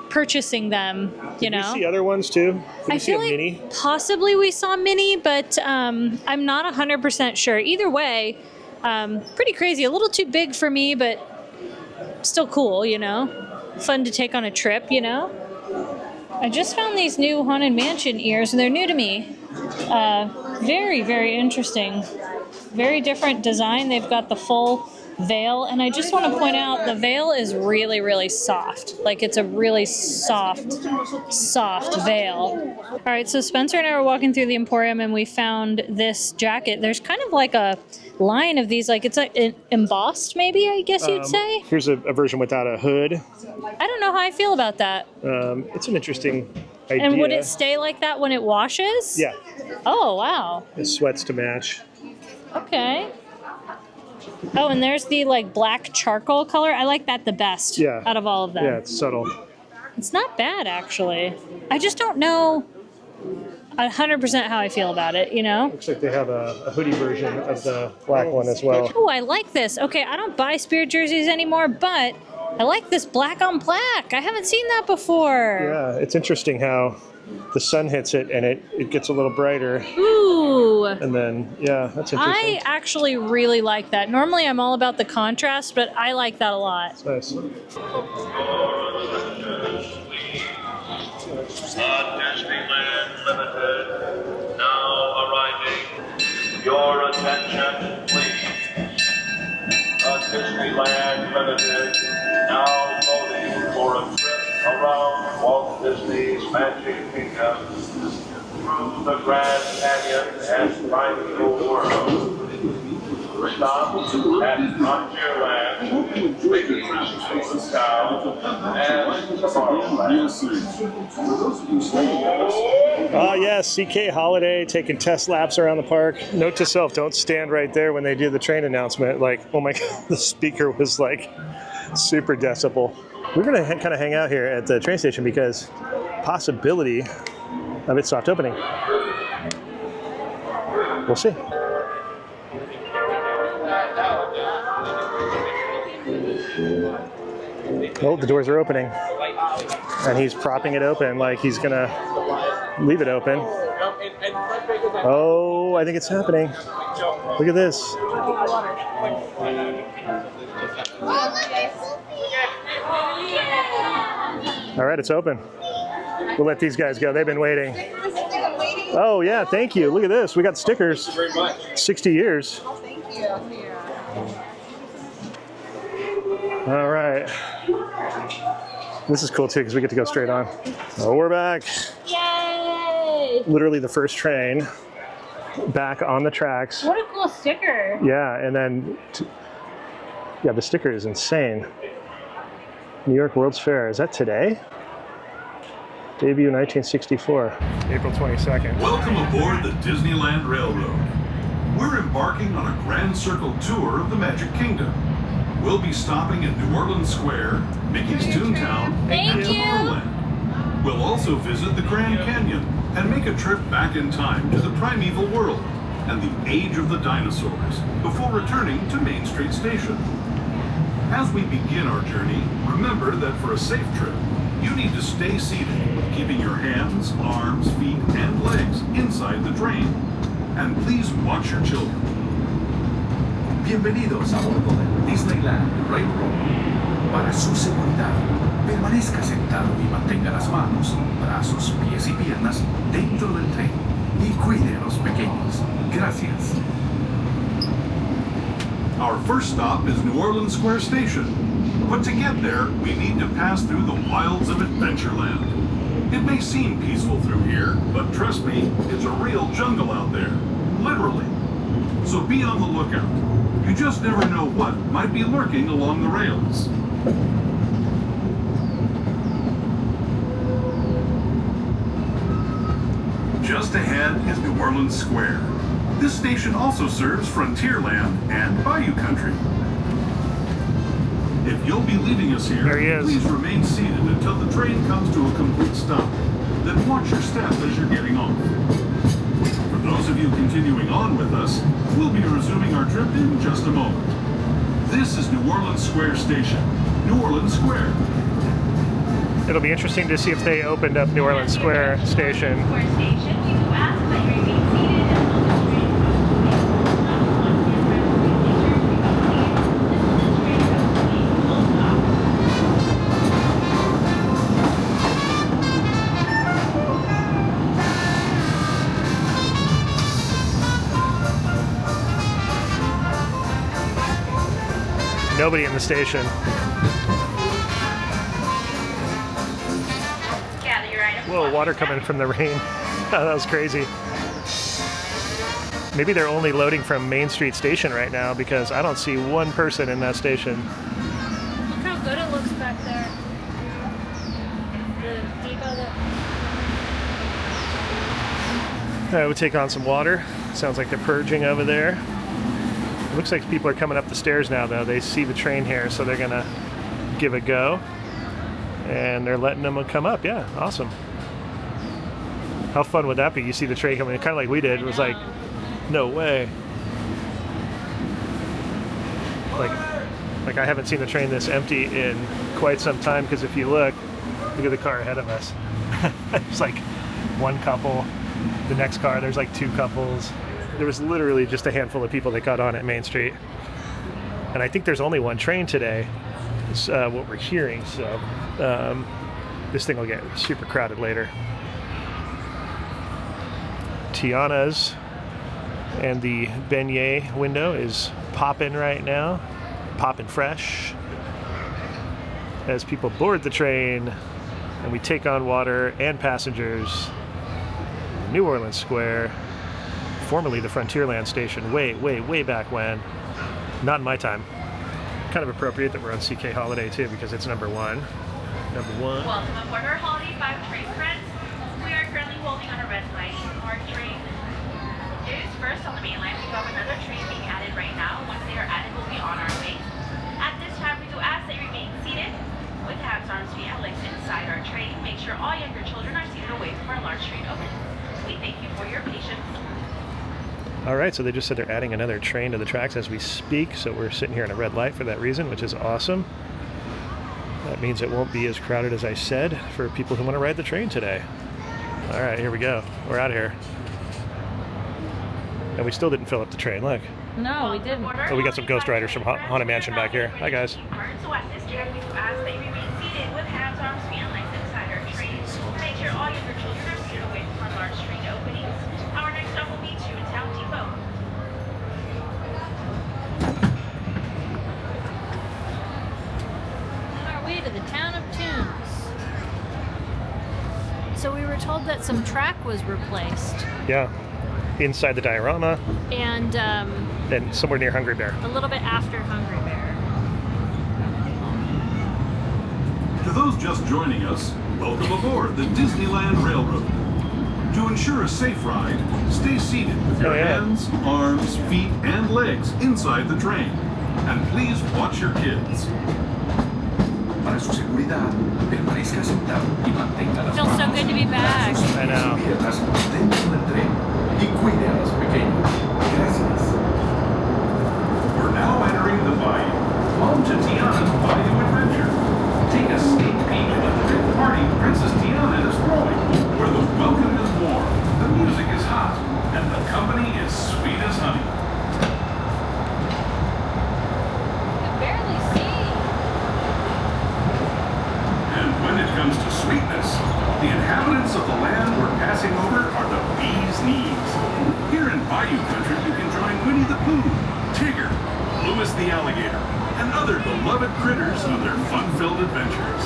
purchasing them, you know? Did we see other ones too? Did I we see feel a like mini? possibly we saw Minnie, but I'm not 100% sure. Either way, pretty crazy. A little too big for me, but still cool, you know? Fun to take on a trip, you know? I just found these new Haunted Mansion ears, and they're new to me. Very, very interesting. Very different design. They've got the full veil, and I just want to point out the veil is really, really soft. Like, it's a really soft veil. All right, so Spencer and I were walking through the Emporium, and we found this jacket. There's kind of like a line of these, like it's like embossed, maybe, I guess you'd say. Here's a version without a hood. I don't know how I feel about that. It's an interesting idea. And would it stay like that when it washes? Yeah. Oh, wow. It sweats to match. Okay. Oh, and there's the like black charcoal color. I like that the best out of all of them. Yeah, it's subtle. It's not bad, actually. I just don't know 100% how I feel about it, you know? Looks like they have a hoodie version of the black one as well. Oh, I like this. Okay, I don't buy Spirit jerseys anymore, but I like this black on black. I haven't seen that before. Yeah, it's interesting how the sun hits it and it gets a little brighter. Ooh. And then, yeah, that's interesting. I actually really like that. Normally I'm all about the contrast, but I like that a lot. It's nice. Disneyland Limited, now arriving. Your attention, please. Disneyland Limited, now loading for a trip around Walt Disney's Magic Kingdom through the Grand Canyon and Primeval World. Stop at Frontierland, Big Mountain Town, and Tomorrowland. Ah, yes, CK Holiday taking test laps around the park. Note to self, don't stand right there when they do the train announcement. Like, oh my God, the speaker was like super decibel. We're going to kind of hang out here at the train station because possibility of its soft opening. We'll see. Oh, the doors are opening. And he's propping it open like he's going to leave it open. Oh, I think it's happening. Look at this. All right, it's open. We'll let these guys go. They've been waiting. Oh, yeah, thank you. Look at this. We got stickers. 60 years. All right. This is cool, too, because we get to go straight on. Oh, we're back. Yay! Literally the first train back on the tracks. What a cool sticker. Yeah, and then, yeah, the sticker is insane. New York World's Fair. Is that today? Debut 1964. April 22nd. Welcome aboard the Disneyland Railroad. We're embarking on a Grand Circle tour of the Magic Kingdom. We'll be stopping at New Orleans Square, Mickey's Toontown, and Tomorrowland. We'll also visit the Grand Canyon and make a trip back in time to the primeval world and the age of the dinosaurs before returning to Main Street Station. As we begin our journey, remember that for a safe trip, you need to stay seated, keeping your hands, arms, feet, and legs inside the train. And please watch your children. Bienvenidos a bordo del Disneyland Railroad. Para su seguridad, permanezca sentado y mantenga las manos, brazos, pies y piernas dentro del tren y cuide a los pequeños. Gracias. Our first stop is New Orleans Square Station. But to get there, we need to pass through the wilds of Adventureland. It may seem peaceful through here, but trust me, it's a real jungle out there. Literally. so be on the lookout. You just never know what might be lurking along the rails. Just ahead is New Orleans Square. This station also serves Frontierland and Bayou Country. If you'll be leaving us here, There he is. please remain seated until the train comes to a complete stop. Then watch your step as you're getting off. For those of you continuing on with us, we'll be resuming our trip in just a moment. This is New Orleans Square Station. New Orleans Square. It'll be interesting to see if they opened up New Orleans Square Station. Nobody in the station. Whoa, water coming from the rain. That was crazy. Maybe they're only loading from Main Street Station right now because I don't see one person in that station. Look how good it looks back there. The depot that... I would take on some water. Sounds like they're purging over there. It looks like people are coming up the stairs now, though. They see the train here, so they're gonna give a go. And they're letting them come up. Yeah, awesome. How fun would that be? You see the train coming, kind of like we did. It was like, no way. Like I haven't seen the train this empty in quite some time, because if you look at the car ahead of us. It's like one couple. The next car, there's like two couples. There was literally just a handful of people that got on at Main Street. And I think there's only one train today, is what we're hearing. So this thing will get super crowded later. Tiana's and the beignet window is popping right now. Popping fresh. As people board the train and we take on water and passengers. New Orleans Square. Formerly the Frontierland station, way back when. Not in my time. Kind of appropriate that we're on CK Holiday too, because it's number one. Number one. Welcome aboard our Holiday 5 train, friends. We are currently holding on a red light for our train. It is first on the main line. We have another train being added right now. Once they are added, we'll be on our way. At this time, we do ask that you remain seated with hands, arms, feet, and legs inside our train. Make sure all younger children are seated away from our large train openings. We thank you for your patience. All right, so they just said they're adding another train to the tracks as we speak, so we're sitting here in a red light for that reason, which is awesome. That means it won't be as crowded as I said for people who want to ride the train today. All right, here we go. We're out of here. And we still didn't fill up the train, look. No, we didn't. Oh, we got some Ghost Riders from Haunted Mansion back here. Hi, guys. So at this time, we do ask that you remain seated with hands, arms, feet, and legs inside our train. Make sure all younger children are seated away from our large train openings. Our next stop will be Toontown Depot. On our way to the town of Tunes. So we were told that some track was replaced. Yeah, inside the diorama. And somewhere near Hungry Bear. a little bit after Hungry Bear. To those just joining us, welcome aboard the Disneyland Railroad. To ensure a safe ride, stay seated with your hands, arms, feet, and legs inside the train. And please watch your kids. Para su seguridad, permanezca sentado y mantenga las Feels so manos, good to be back. brazos I know. y piernas dentro del tren y cuide a los pequeños. Gracias. We're now entering the Bayou. Home to Tiana's Bayou Adventure. Take a sneak peek at the big party Princess Tiana is throwing, where the welcome is warm, the music is hot, and the company is sweet as honey. I can barely see. And when it comes to sweetness, the inhabitants of the land we're passing over are the bee's knees. Here in Bayou Country, you can join Winnie the Pooh, Tigger, Louis the Alligator, and other beloved critters on their fun-filled adventures.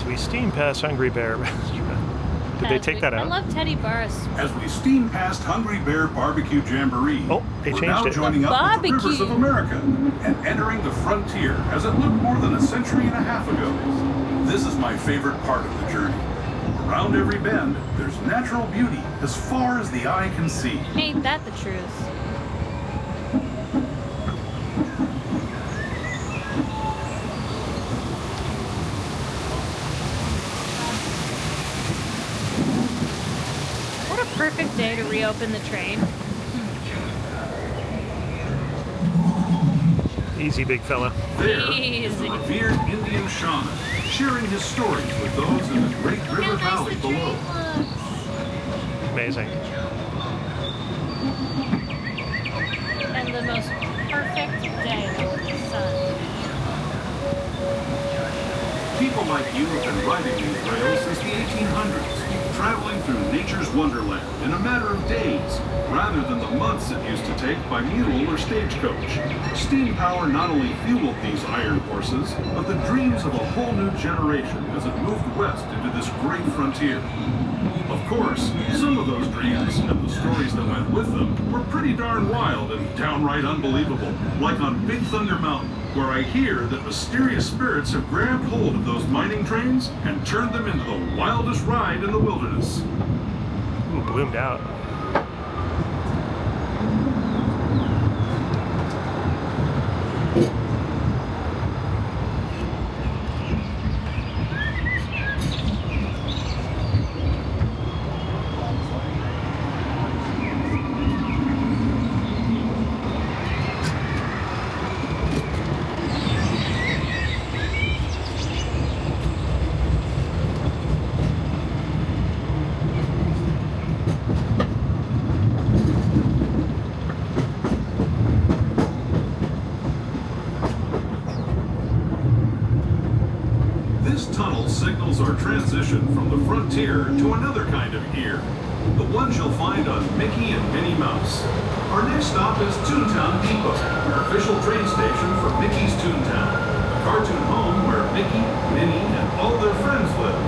we steam past Hungry Bear Restaurant. Did they take that I out? love Teddy Bars. As we steam past Hungry Bear Barbecue Jamboree, Oh, they we're changed now it. joining up with the Rivers of Barbecue. America and entering the frontier as it looked more than a century and a half ago. This is my favorite part of the journey. Around every bend, there's natural beauty as far as the eye can see. Ain't that the truth? What a perfect day to reopen the train. Easy, big fella. There is the revered Indian shaman, sharing his stories with those in the great river valley below. Amazing. And the most perfect day under the sun. People like you have been riding these rails since the 1800s, traveling through nature's wonderland in a matter of days, rather than the months it used to take by mule or stagecoach. Steam power not only fueled these iron horses, but the dreams of a whole new generation as it moved west into this great frontier. Of course, some of those dreams and the stories that went with them were pretty darn wild and downright unbelievable, like on Big Thunder Mountain, where I hear that mysterious spirits have grabbed hold of those mining trains and turned them into the wildest ride in the wilderness. Ooh, bloomed out. Signals our transition from the frontier to another kind of ear, the ones you'll find on Mickey and Minnie Mouse. Our next stop is Toontown Depot, our official train station for Mickey's Toontown, the cartoon home where Mickey, Minnie, and all their friends live.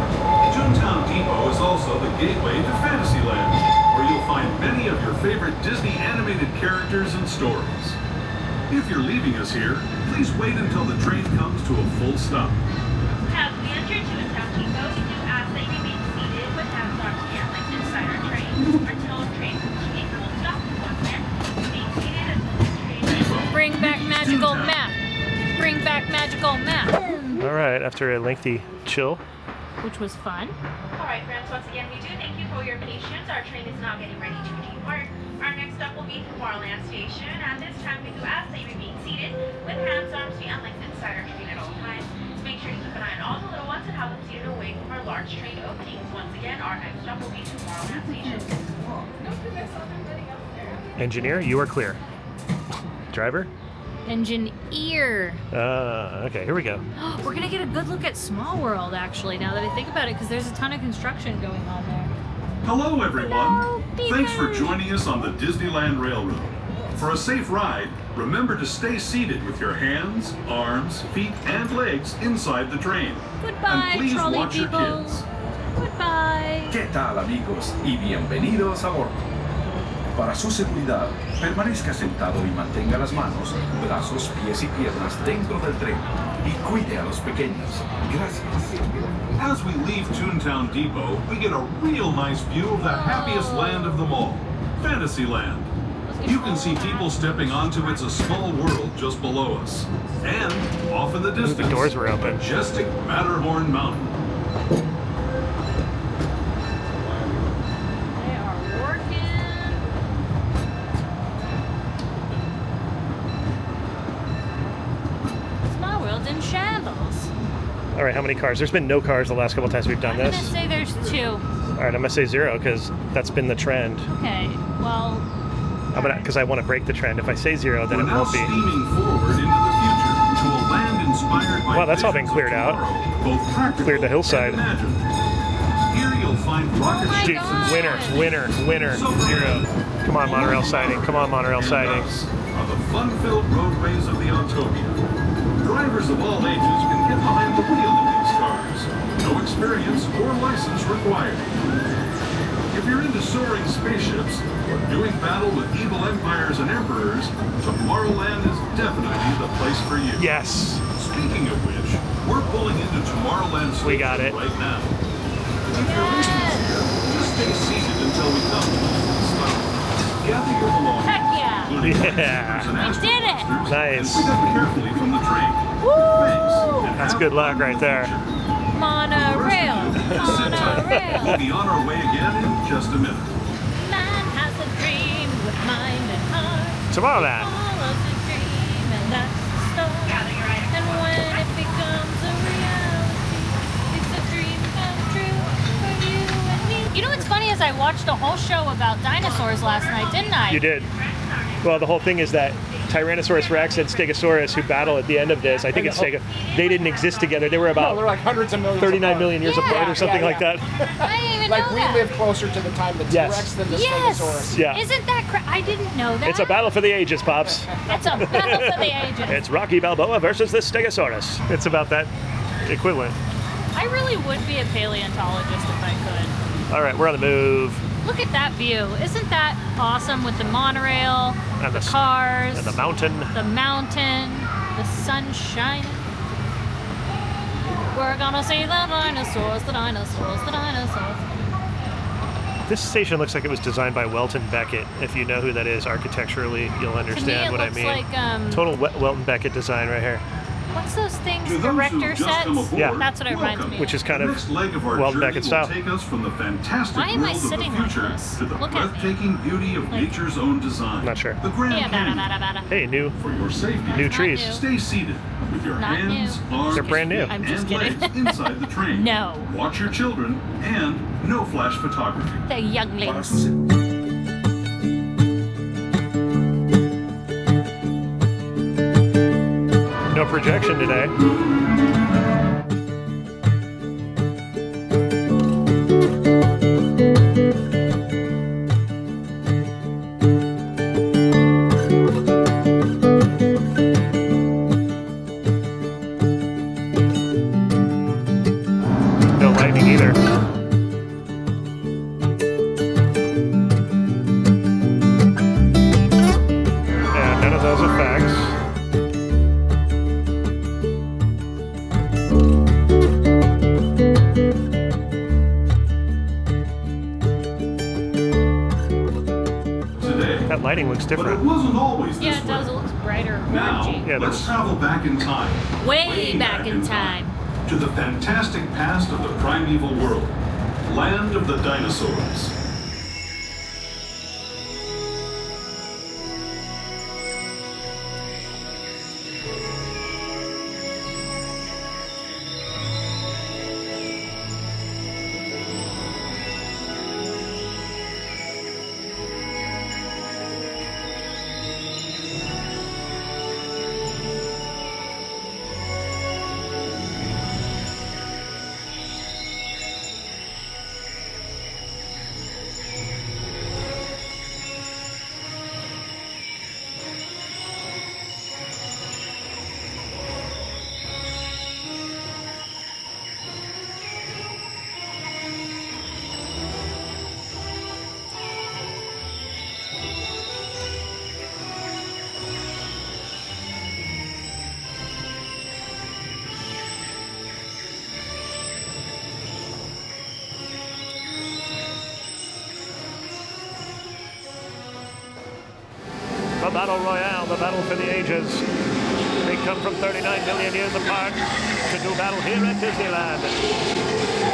Toontown Depot is also the gateway to Fantasyland, where you'll find many of your favorite Disney animated characters and stories. If you're leaving us here, please wait until the train comes to a full stop. As we enter Toontown Depot, we do ask that you remain seated with hands on your legs inside our train until the train reaches a full stop. Once there, remain seated until the train. Bring back magical map. Bring back magical map. All right, after a lengthy chill. Which was fun. All right, friends, once again, we do thank you for your patience. Our train is now getting ready to depart. Our next stop will be Tomorrowland Station. At this time, we do ask that you remain seated with hands, arms, feet, and legs inside our train at all times. Make sure to keep an eye on all the little ones and have them seated away from our large train openings. Once again, our next stop will be Tomorrowland Station. Engineer, you are clear. Driver? Engineer. Okay, here we go. We're gonna get a good look at Small World, actually, now that I think about it, because there's a ton of construction going on there. Hello, everyone. Thanks for joining us on the Disneyland Railroad. For a safe ride, remember to stay seated with your hands, arms, feet, and legs inside the train. Goodbye, and please trolley watch people. your kids. Goodbye. ¿Qué tal, amigos? Y bienvenidos a bordo. Para su seguridad, permanezca sentado y mantenga las manos, brazos, pies y piernas dentro del tren y cuide a los pequeños. Gracias. As we leave Toontown Depot, we get a real nice view of the happiest land of them all, Fantasyland. You can see people stepping onto It's a Small World just below us. And, off in the distance, the doors were open. Majestic Matterhorn Mountain. They are working. Small World in shambles. All right, how many cars? There's been no cars the last couple times we've done I'm this. gonna say there's 2. All right, I'm gonna say 0 because that's been the trend. Okay, well, Because I want to break the trend. If I say 0, then We're it now won't be. steaming forward into the future to a land inspired by Wow, that's all been visions of cleared out. tomorrow, both practical Cleared the hillside. and imagined. Here you'll find rocket my ships Dude, and winner, 0. Come on, monorail siding. Come on, monorail siding. Thus are the fun-filled roadways of the Autopia. Drivers of all ages can get behind the wheel of these cars cars. No experience or license required. If you're into soaring spaceships or doing battle with evil empires and emperors, Tomorrowland is definitely the place for you. Yes. Speaking of which, we're pulling into Tomorrowland Station We got it. right now. If you're leaving here, just stay seated until we come. Stop. Gather your belongings. Heck yeah. Yeah. We did it. Nice. Pick up carefully from the train. Woo! That's good luck right there. Monorail. Monorail. We'll be on our way again in just a minute. Man has a dream with mind and heart. Tomorrowland. All of the dream, and that's the start. And when it becomes a reality, it's a dream come true for you and me. You know what's funny is I watched a whole show about dinosaurs last night, didn't I? You did. Well, the whole thing is that Tyrannosaurus Rex and Stegosaurus, who battle at the end of this, I think it's Stego, they didn't exist together. They were about they're like hundreds of millions 39 million years apart or something like that. I didn't even Like know we that. live closer to the time of the T-Rex than the Stegosaurus. Yeah. Isn't that I didn't know that. It's a battle for the ages, Pops. It's a battle for the ages. It's Rocky Balboa versus the Stegosaurus. It's about that equivalent. I really would be a paleontologist if I could. All right, we're on the move. Look at that view. Isn't that awesome with the monorail, And the cars, and the mountain. the sun shining? We're gonna see the dinosaurs, the dinosaurs, the dinosaurs. This station looks like it was designed by Welton Beckett. If you know who that is architecturally, you'll understand what I mean. Looks like Total Welton Beckett design right here. what's those things? Director sets? Yeah. That's what it reminds me of. Which is kind The of next leg of our Welton journey Beckett will style. take us from the fantastic Why am I world of the sitting like future this? to the Look at me. breathtaking beauty of nature's own design. Not sure. The Grand Yeah, Canyon. Hey, new For your safety, new trees. stay seated with your Not hands, new. arms, They're brand new. I'm just and kidding. legs inside the train. No. Watch your children and no flash photography. The younglings. No projection today. No lightning either. Yeah, none of those effects. Today. That lighting looks But it different. wasn't always this Yeah, it does. way. It looks brighter. Now, orangey. Yeah, let's travel back in time. Way back in time. To the fantastic past of the primeval world. Land of the dinosaurs. The Battle Royale, the battle for the ages. They come from 39 million years apart to do battle here at Disneyland.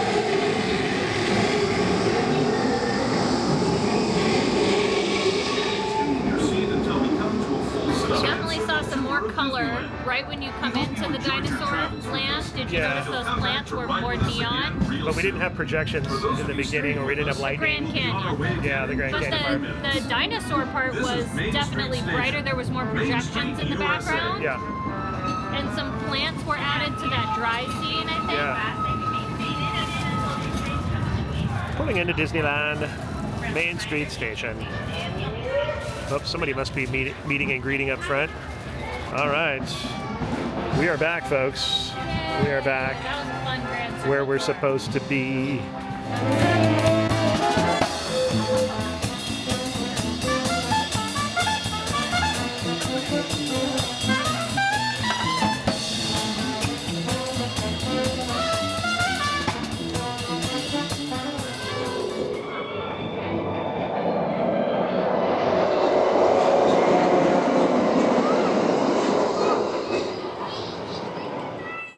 Your seat until we come to a full You stop. definitely saw some more color right when you come into the dinosaur land. Did you Yeah. notice those plants were more neon? But we didn't have projections in the beginning, or we didn't have lightning. Grand Canyon. Yeah, the Grand But Canyon part. the dinosaur part was definitely brighter. There was more projections in the background. Yeah. And some plants were added to that dry scene, I think. Yeah. Pulling into Disneyland, Main Street Station. Oh, somebody must be meeting and greeting up front. All right. We are back, folks. We are back. That was a fun Grand where we're supposed to be.